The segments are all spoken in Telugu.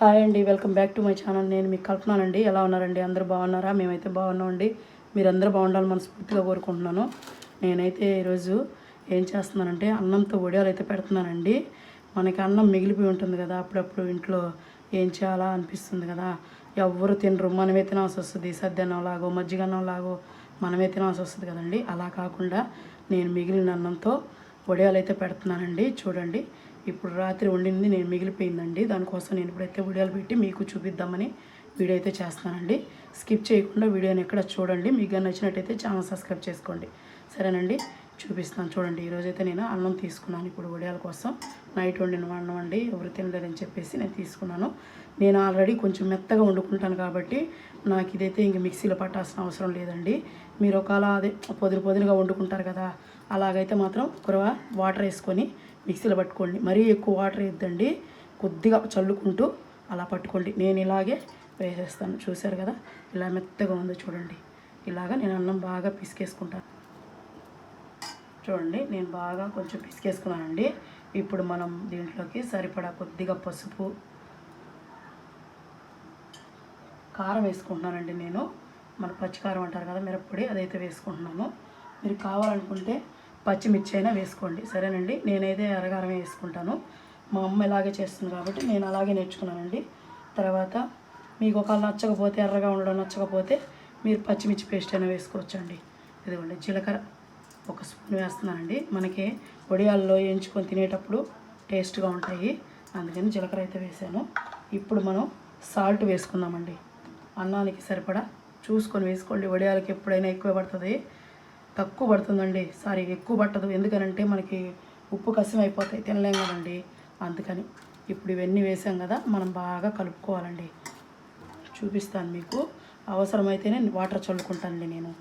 హాయ్ అండి, welcome back to my channel. నేను మీకు కల్పనానండి. ఎలా ఉన్నారండి? అందరూ బాగున్నారా? మేమైతే బాగున్నామండి. మీరందరూ బాగుండాలని మనస్ఫూర్తిగా కోరుకుంటున్నాను. నేనైతే ఈరోజు ఏం చేస్తున్నానంటే అన్నంతో వడియాలు అయితే పెడుతున్నానండి. మనకి అన్నం మిగిలిపోయి ఉంటుంది కదా, అప్పుడప్పుడు ఇంట్లో ఏం చేయాలా అనిపిస్తుంది కదా. ఎవరు తినరు, మనమే తినాల్సి వస్తుంది. సద్దన్నం లాగో మజ్జిగన్నం లాగో మనమే తినాల్సి వస్తుంది కదండి. అలా కాకుండా నేను మిగిలిన అన్నంతో వడియాలు అయితే పెడుతున్నానండి. చూడండి, ఇప్పుడు రాత్రి వండింది నేను మిగిలిపోయిందండి. దానికోసం నేను ఇప్పుడైతే వడియాలు పెట్టి మీకు చూపిద్దామని వీడియో అయితే చేస్తానండి. స్కిప్ చేయకుండా వీడియోని ఎక్కడ చూడండి. మీకు నచ్చినట్టయితే ఛానల్ సబ్స్క్రైబ్ చేసుకోండి, సరేనండి. చూపిస్తాను చూడండి. ఈరోజైతే నేను అన్నం తీసుకున్నాను ఇప్పుడు వడియాల కోసం. నైట్ వండిన అన్నం అండి, ఎవరు తినలేదని చెప్పేసి నేను తీసుకున్నాను. నేను ఆల్రెడీ కొంచెం మెత్తగా వండుకుంటాను కాబట్టి నాకు ఇదైతే ఇంక మిక్సీలో పట్టాల్సిన అవసరం లేదండి. మీరు ఒకవేళ అదే పొదునుగా వండుకుంటారు కదా, అలాగైతే మాత్రం కురవ వాటర్ వేసుకొని మిక్సీలో పట్టుకోండి. మరీ ఎక్కువ వాటర్ వేయద్దండి, కొద్దిగా చల్లుకుంటూ అలా పట్టుకోండి. నేను ఇలాగే వేసేస్తాను. చూసారు కదా, ఇలా మెత్తగా ఉందో చూడండి. ఇలాగా నేను అన్నం బాగా పిసికేసుకుంటాను. చూడండి, నేను బాగా కొంచెం పిసికేసుకున్నానండి. ఇప్పుడు మనం దీంట్లోకి సరిపడా కొద్దిగా పసుపు, కారం వేసుకుంటున్నానండి. నేను మన పచ్చికారం అంటారు కదా, మిరప్పొడి, అదైతే వేసుకుంటున్నాను. మీరు కావాలనుకుంటే పచ్చిమిర్చి అయినా వేసుకోండి, సరేనండి. నేనైతే ఎర్రగారం వేసుకుంటాను. మా అమ్మ ఇలాగే చేస్తుంది కాబట్టి నేను అలాగే నేర్చుకున్నానండి. తర్వాత మీకు ఒకవేళ నచ్చకపోతే, ఎర్రగా ఉండడం నచ్చకపోతే మీరు పచ్చిమిర్చి పేస్ట్ అయినా వేసుకోవచ్చండి. ఇదిగోండి, జీలకర్ర ఒక స్పూన్ వేస్తున్నానండి. మనకి వడియాల్లో వేయించుకొని తినేటప్పుడు టేస్ట్గా ఉంటాయి, అందుకని జీలకర్ర అయితే వేసాను. ఇప్పుడు మనం సాల్ట్ వేసుకుందామండి. అన్నానికి సరిపడా చూసుకొని వేసుకోండి. వడియాలకి ఎప్పుడైనా ఎక్కువ పడుతుంది, తక్కువ పడుతుందండి. సారీ, ఎక్కువ పట్టదు. ఎందుకనంటే మనకి ఉప్పు కసం అయిపోతాయి, తినలేం కదండి. అందుకని ఇప్పుడు ఇవన్నీ వేసాం కదా, మనం బాగా కలుపుకోవాలండి. చూపిస్తాను మీకు. అవసరమైతేనే వాటర్ చల్లుకుంటానండి. నేను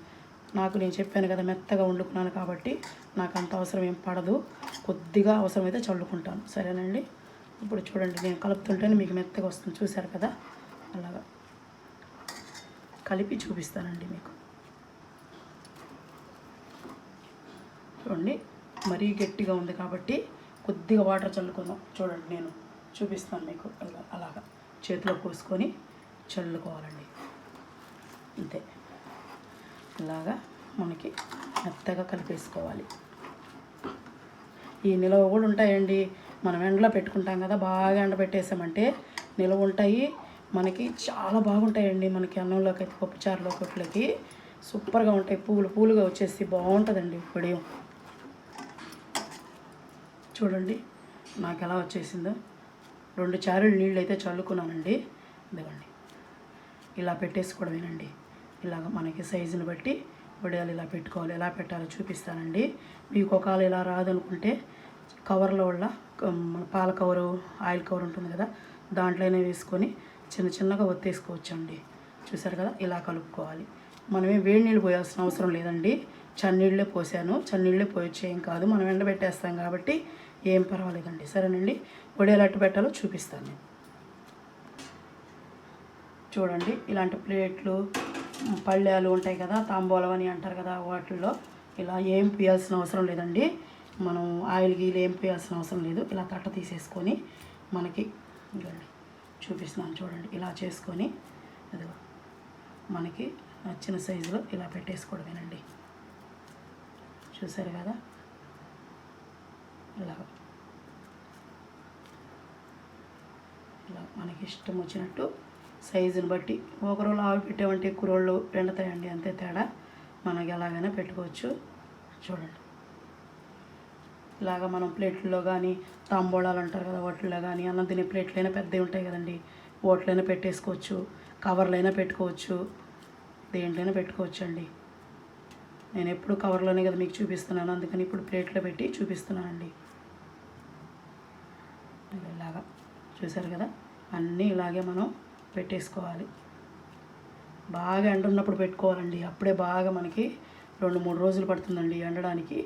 చెప్పాను కదా, మెత్తగా వండుకున్నాను కాబట్టి నాకు అంత అవసరం ఏం పడదు. కొద్దిగా అవసరమైతే చల్లుకుంటాను, సరేనండి. ఇప్పుడు చూడండి, నేను కలుపుతుంటేనే మీకు మెత్తగా వస్తుంది. చూశారు కదా, అలాగా కలిపి చూపిస్తానండి మీకు. చూడండి, మరీ గట్టిగా ఉంది కాబట్టి కొద్దిగా వాటర్ చల్లుకుందాం. చూడండి, నేను చూపిస్తాను మీకు. అలాగా చేతిలో పోసుకొని చల్లుకోవాలండి, అంతే. ఇలాగా మనకి మెత్తగా కలిపేసుకోవాలి. ఈ నిలవ కూడా ఉంటాయండి. మనం ఎండలో పెట్టుకుంటాం కదా, బాగా ఎండ పెట్టేసామంటే నిలవ ఉంటాయి. మనకి చాలా బాగుంటాయండి. మనకి అన్నంలోకి అయితే, పప్పుచారులోకి, కొట్లకి సూపర్గా ఉంటాయి. పూలుగా వచ్చేసి బాగుంటుందండి వడియం. చూడండి నాకు ఎలా వచ్చేసిందో. 2 చారులు నీళ్ళు అయితే చల్లుకున్నానండి. ఇదిగోండి, ఇలా పెట్టేసుకోవడమేనండి. ఇలాగ మనకి సైజుని బట్టి వడియాలు ఇలా పెట్టుకోవాలి. ఎలా పెట్టాలో చూపిస్తానండి. మీకు ఒకవేళ ఇలా రాదనుకుంటే కవర్లో వల్ల మన పాల కవరు, ఆయిల్ కవర్ ఉంటుంది కదా, దాంట్లోనే వేసుకొని చిన్నగా ఒత్తేసుకోవచ్చండి. చూసారు కదా, ఇలా కలుపుకోవాలి. మనమే వేడి నీళ్ళు పోయాల్సిన అవసరం లేదండి. చన్నీళ్ళే పోసాను. చన్నీళ్ళే పోయొచ్చు, ఏం కాదు. మనం ఎండబెట్టేస్తాం కాబట్టి ఏం పర్వాలేదండి, సరేనండి. వడియాలు అట్టు పెట్టాలో చూపిస్తాను నేను. చూడండి, ఇలాంటి ప్లేట్లు, పళ్ళాలు ఉంటాయి కదా, తాంబూలం అని అంటారు కదా, వాటిల్లో ఇలా ఏం పోయాల్సిన అవసరం లేదండి. మనం ఆయిల్ గీలు ఏం పోయాల్సిన అవసరం లేదు. ఇలా తట్ట తీసేసుకొని మనకి చూపిస్తున్నాను చూడండి, ఇలా చేసుకొని అది మనకి నచ్చిన సైజులో ఇలా పెట్టేసుకోవడమేనండి. చూసారు కదా, ఇలా మనకి ఇష్టం వచ్చినట్టు సైజుని బట్టి. ఒకరు లావు పెట్టామంటే ఎక్కువ రోజులు ఎండుతాయండి, అంతే తేడా. మనకి ఎలాగైనా పెట్టుకోవచ్చు. చూడండి, ఇలాగ మనం ప్లేట్లలో కానీ, తాంబూలాలు అంటారు కదా, వాటిల్లో కానీ, అన్నం తినే ప్లేట్లైనా పెద్దవి ఉంటాయి కదండి, వాటిలైనా పెట్టేసుకోవచ్చు. కవర్లైనా పెట్టుకోవచ్చు, దేంట్లైనా పెట్టుకోవచ్చు అండి. నేను ఎప్పుడు కవర్లోనే కదా మీకు చూపిస్తున్నాను, అందుకని ఇప్పుడు ప్లేట్లో పెట్టి చూపిస్తున్నానండి. ఇలాగా చూసారు కదా, అన్నీ ఇలాగే మనం పెట్టేసుకోవాలి. బాగా ఎండ ఉన్నప్పుడు పెట్టుకోవాలండి, అప్పుడే బాగా మనకి 2-3 రోజులు పడుతుందండి ఎండడానికి.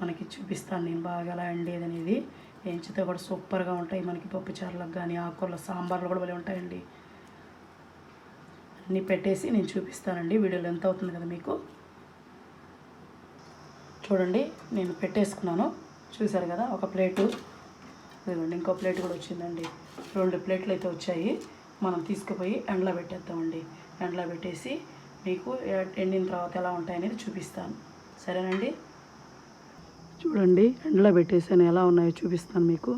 మనకి చూపిస్తాను నేను బాగా ఎలా ఎండేది అనేది. ఎంచితే కూడా సూపర్గా ఉంటాయి. మనకి పప్పుచారులకు కానీ, ఆకుకూరల సాంబార్లు కూడా భలే ఉంటాయండి. అన్నీ పెట్టేసి నేను చూపిస్తానండి. వీడియోలో ఎంత అవుతుంది కదా మీకు. చూడండి, నేను పెట్టేసుకున్నాను. చూసారు కదా, ఒక ప్లేటు, ఇదిగోండి ఇంకో ప్లేట్ కూడా వచ్చిందండి. 2 ప్లేట్లు అయితే వచ్చాయి. మనం తీసుకుపోయి ఎండలో పెట్టేద్దామండి. ఎండలో పెట్టేసి మీకు ఎండిన తర్వాత ఎలా ఉంటాయనేది చూపిస్తాను. సరేనండి. చూడండి ఎండలో పెట్టేసాను, ఎలా ఉన్నాయో చూపిస్తాను మీకు.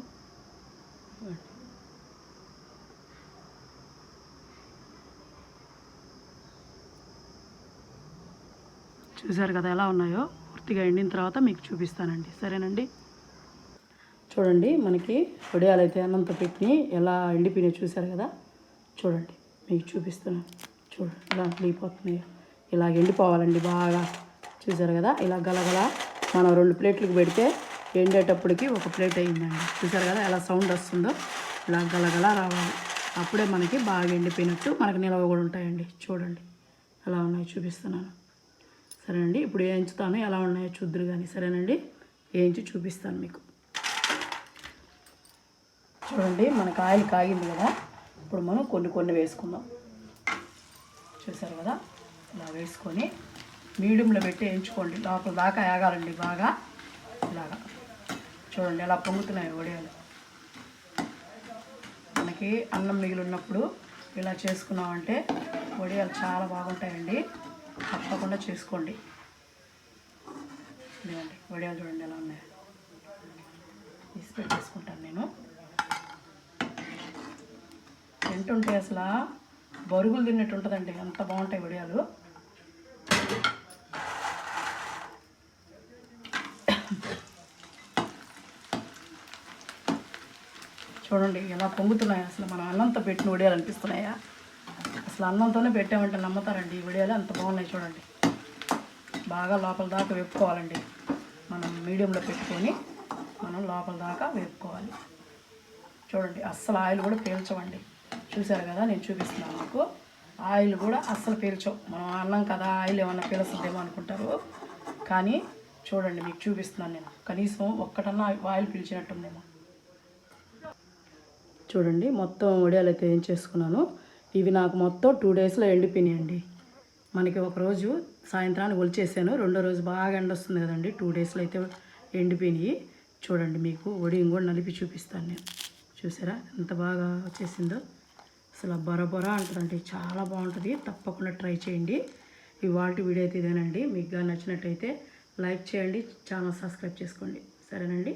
చూసారు కదా ఎలా ఉన్నాయో. పూర్తిగా ఎండిన తర్వాత మీకు చూపిస్తానండి. సరేనండి. చూడండి మనకి వడియాలు అయితే అన్నంతో పెట్టి ఎలా ఎండిపోయినాయో చూసారు కదా. చూడండి మీకు చూపిస్తున్నాను. చూడండి ఇలా ఎండిపోతున్నాయో. ఇలాగ ఎండిపోవాలండి బాగా. చూసారు కదా ఇలా గలగల మనం 2 ప్లేట్లకు పెడితే ఎండేటప్పటికి 1 ప్లేట్ అయిందండి. చూసారు కదా ఎలా సౌండ్ వస్తుందో. ఇలా గలగల రావాలి. అప్పుడే మనకి బాగా ఎండిపోయినట్టు, మనకి నిలవ కూడా ఉంటాయండి. చూడండి ఎలా ఉన్నాయో చూపిస్తున్నాను. సరేనండి. ఇప్పుడు వేయించుతాను, ఎలా ఉన్నాయో చూద్దరు కానీ. సరేనండి, వేయించి చూపిస్తాను మీకు. చూడండి మనకు ఆయిల్ కాగింది కదా. ఇప్పుడు మనం కొన్ని వేసుకుందాం. చూసారు కదా ఇలా వేసుకొని మీడియంలో పెట్టి వేయించుకోండి. లోపల దాకా వేగాలండి బాగా. ఇలాగా చూడండి ఎలా పొంగుతున్నాయి వడియాలు. మనకి అన్నం మిగిలి ఉన్నప్పుడు ఇలా చేసుకున్నామంటే వడియాలు చాలా బాగుంటాయండి. తప్పకుండా చేసుకోండి. ఇదిగోండి వడియాలు చూడండి ఎలా ఉన్నాయో. తీసి పెట్టేసుకుంటాను నేను. తింటుంటే అసలు బరుగులు తిన్నట్టు ఉంటుందండి. అంత బాగుంటాయి వడియాలు. చూడండి ఎలా పొంగుతున్నాయి. అసలు మనం అన్నంతో పెట్టిన వడియాలు అనిపిస్తున్నాయా? అసలు అన్నంతోనే పెట్టామంటే నమ్ముతారండి. ఈ వడియాలు అంత బాగున్నాయి. చూడండి బాగా లోపల దాకా వేపుకోవాలండి. మనం మీడియంలో పెట్టుకొని మనం లోపల దాకా వేపుకోవాలి. చూడండి అస్సలు ఆయిల్ కూడా పీల్చవండి. చూసారు కదా నేను చూపిస్తున్నాను మీకు. ఆయిల్ కూడా అస్సలు పీల్చవు. మనం అన్నం కదా ఆయిల్ ఏమన్నా పీల్చుద్దేమో అనుకుంటారు, కానీ చూడండి మీకు చూపిస్తున్నాను నేను. కనీసం ఒక్కటన్నా ఆయిల్ పీల్చినట్టుందేమో. చూడండి మొత్తం వడియాలు అయితే ఏం చేసుకున్నాను. ఇవి నాకు మొత్తం 2 డేస్లో ఎండిపోయినాయండి. మనకి ఒకరోజు సాయంత్రానికి ఒలిచేసాను, రెండో రోజు బాగా ఎండ వస్తుంది కదండి. 2 డేస్లో అయితే ఎండిపోయినాయి. చూడండి మీకు వడియం కూడా నలిపి చూపిస్తాను నేను. చూసారా ఎంత బాగా వచ్చేసిందో. అసలు బొర అంటుందండి. చాలా బాగుంటుంది. తప్పకుండా ట్రై చేయండి. ఇవాళ వీడియో అయితే ఇదేనండి. మీకు కానీ నచ్చినట్టయితే లైక్ చేయండి, ఛానల్ సబ్స్క్రైబ్ చేసుకోండి. సరేనండి.